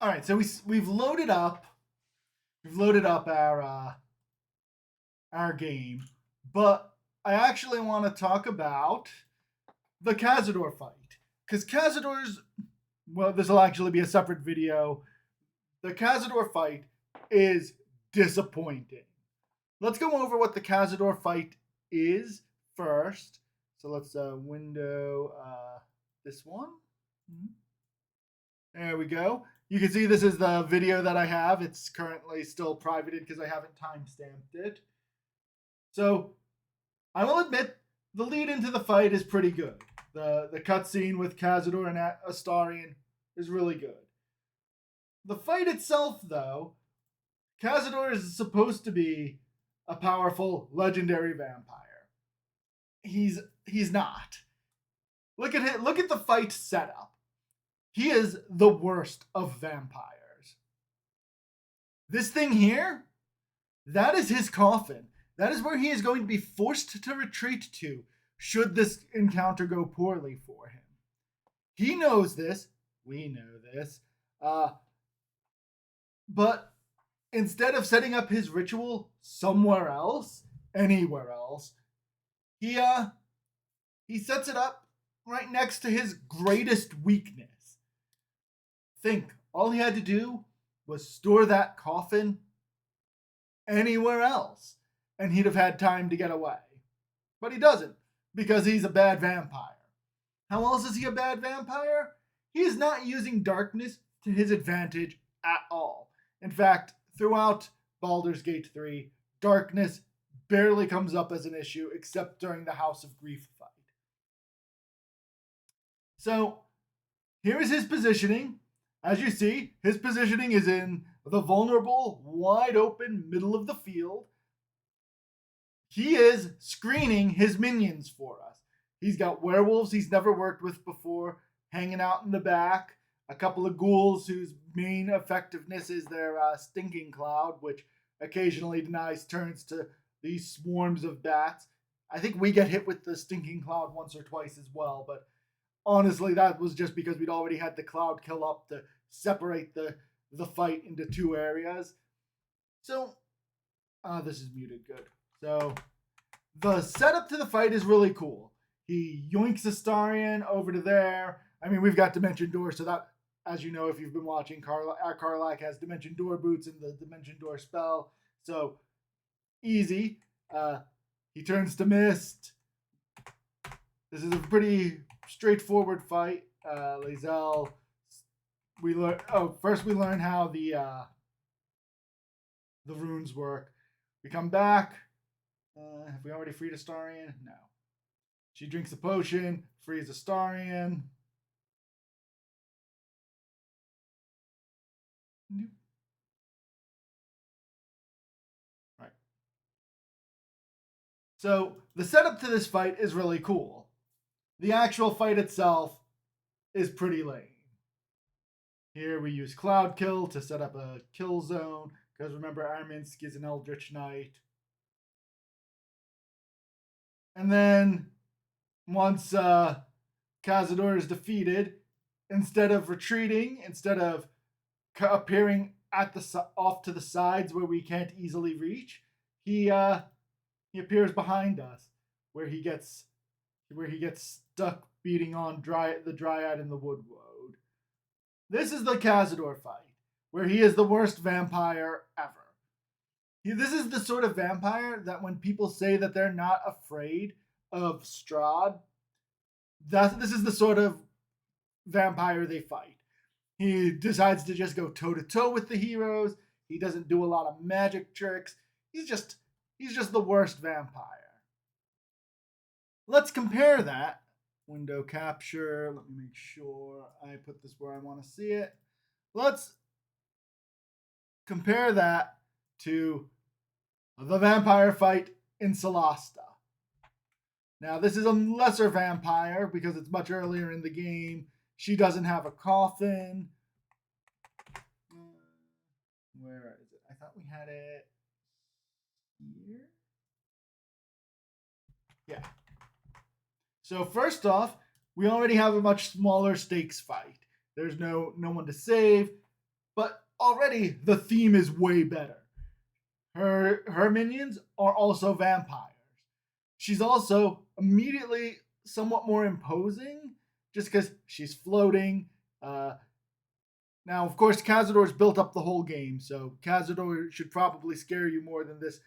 All right, so we've loaded up our game, but I actually want to talk about the Cazador fight because Cazador's well, this will actually be a separate video. The Cazador fight is disappointing. Let's go over what the Cazador fight is first. So let's window this one. There we go. You can see this is the video that I have. It's currently still privated because I haven't timestamped it. So I will admit the lead into the fight is pretty good. The cutscene with Cazador and Astarion is really good. The fight itself, though, Cazador is supposed to be a powerful, legendary vampire. He's not. Look at it. Look at the fight setup. He is the worst of vampires. This thing here, that is his coffin. That is where he is going to be forced to retreat to should this encounter go poorly for him. He knows this. We know this. But instead of setting up his ritual somewhere else, anywhere else, he sets it up right next to his greatest weakness. Think, all he had to do was store that coffin anywhere else, and he'd have had time to get away. But he doesn't, because he's a bad vampire. How else is he a bad vampire? He is not using darkness to his advantage at all. In fact, throughout Baldur's Gate 3, darkness barely comes up as an issue except during the House of Grief fight. So, here is his positioning. As you see, his positioning is in the vulnerable, wide open middle of the field. He is screening his minions for us. He's got werewolves he's never worked with before hanging out in the back, a couple of ghouls whose main effectiveness is their stinking cloud, which occasionally denies turns to these swarms of bats. I think we get hit with the stinking cloud once or twice as well, but honestly, that was just because we'd already had the cloud kill up to separate the fight into two areas. So, this is muted good. So, the setup to the fight is really cool. He yoinks Astarion over to there. I mean, we've got Dimension Door, so that, as you know, if you've been watching, Karlak has Dimension Door boots and the Dimension Door spell. So, easy. He turns to Mist. This is a pretty straightforward fight. Lae'zel, first we learn how the runes work. We come back. Have we already freed Astarion? No. She drinks a potion, frees Astarion. Right. So the setup to this fight is really cool. The actual fight itself is pretty lame. Here we use Cloud Kill to set up a kill zone, because remember, Arminsk is an Eldritch Knight. And then, once Cazador is defeated, instead of retreating, instead of appearing at off to the sides where we can't easily reach, he appears behind us, where he gets stuck beating on the Dryad in the Wood Road. This is the Cazador fight, where he is the worst vampire ever. This is the sort of vampire that when people say that they're not afraid of Strahd, this is the sort of vampire they fight. He decides to just go toe-to-toe with the heroes. He doesn't do a lot of magic tricks. He's just the worst vampire. Let's compare that. Window capture. Let me make sure I put this where I want to see it. Let's compare that to the vampire fight in Solasta. Now, this is a lesser vampire because it's much earlier in the game. She doesn't have a coffin. Where is it? I thought we had it here. Yeah. So first off, we already have a much smaller stakes fight. There's no one to save, but already the theme is way better. Her minions are also vampires. She's also immediately somewhat more imposing, just because she's floating. Now, of course, Cazador's built up the whole game, so Cazador should probably scare you more than this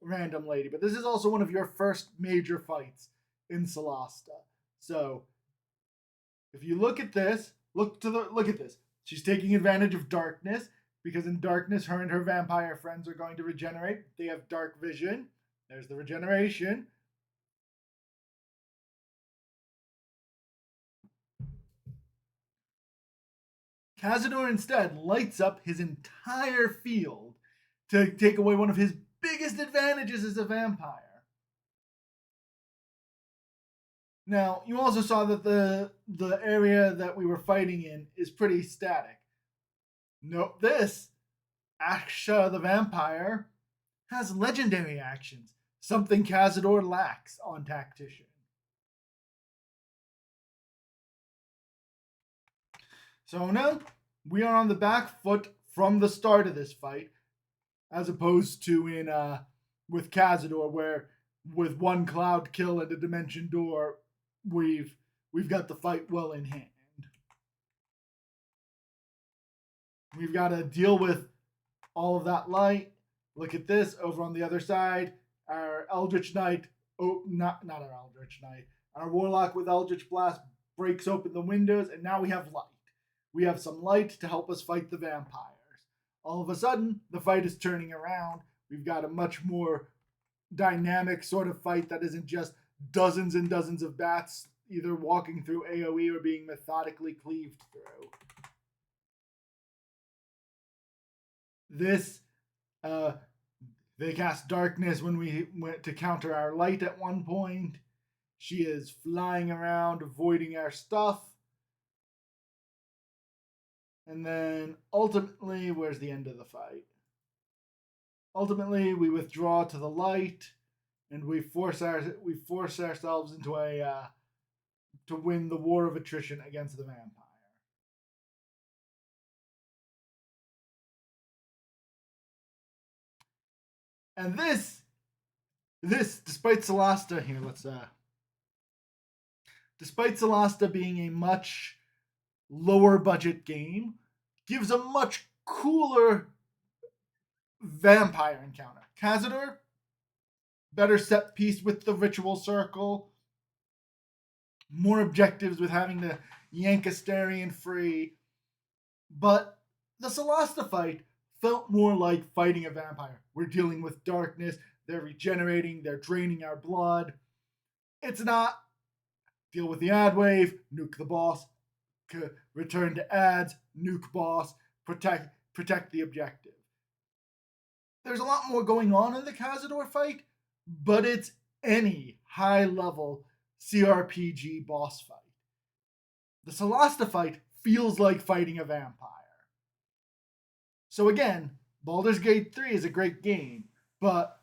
random lady. But this is also one of your first major fights in Solasta. So, if you look at this, look at this. She's taking advantage of darkness because in darkness, her and her vampire friends are going to regenerate. They have dark vision. There's the regeneration. Cazador instead lights up his entire field to take away one of his biggest advantages as a vampire. Now, you also saw that the area that we were fighting in is pretty static. Note this. Aksha the vampire has legendary actions, something Cazador lacks on Tactician. So now we are on the back foot from the start of this fight, as opposed to in with Cazador, where with one cloud kill and a dimension door, we've got the fight well in hand. We've got to deal with all of that light. Look at this over on the other side. Our Eldritch Knight, not our Eldritch Knight, our Warlock with Eldritch Blast breaks open the windows, and now we have light. We have some light to help us fight the vampires. All of a sudden, the fight is turning around. We've got a much more dynamic sort of fight that isn't just dozens and dozens of bats either walking through AoE or being methodically cleaved through. This, they cast darkness when we went to counter our light at one point. She is flying around, avoiding our stuff. And then ultimately, where's the end of the fight? Ultimately, we withdraw to the light, and we force ourselves into to win the war of attrition against the vampire. And this, despite Solasta here, despite Solasta being a much lower budget game, gives a much cooler vampire encounter. Cazador, better set piece with the ritual circle, more objectives with having to yank Astarion free, but the Solasta fight felt more like fighting a vampire. We're dealing with darkness, they're regenerating, they're draining our blood. It's not deal with the ad wave, nuke the boss, return to ads, nuke boss, protect the objective. There's a lot more going on in the Cazador fight, but it's any high-level CRPG boss fight. The Solasta fight feels like fighting a vampire. So again, Baldur's Gate 3 is a great game, but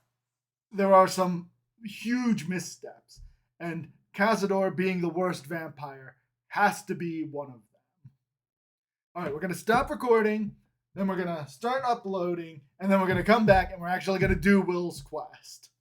there are some huge missteps, and Cazador being the worst vampire has to be one of them. Alright, we're going to stop recording, then we're going to start uploading, and then we're going to come back and we're actually going to do Will's quest.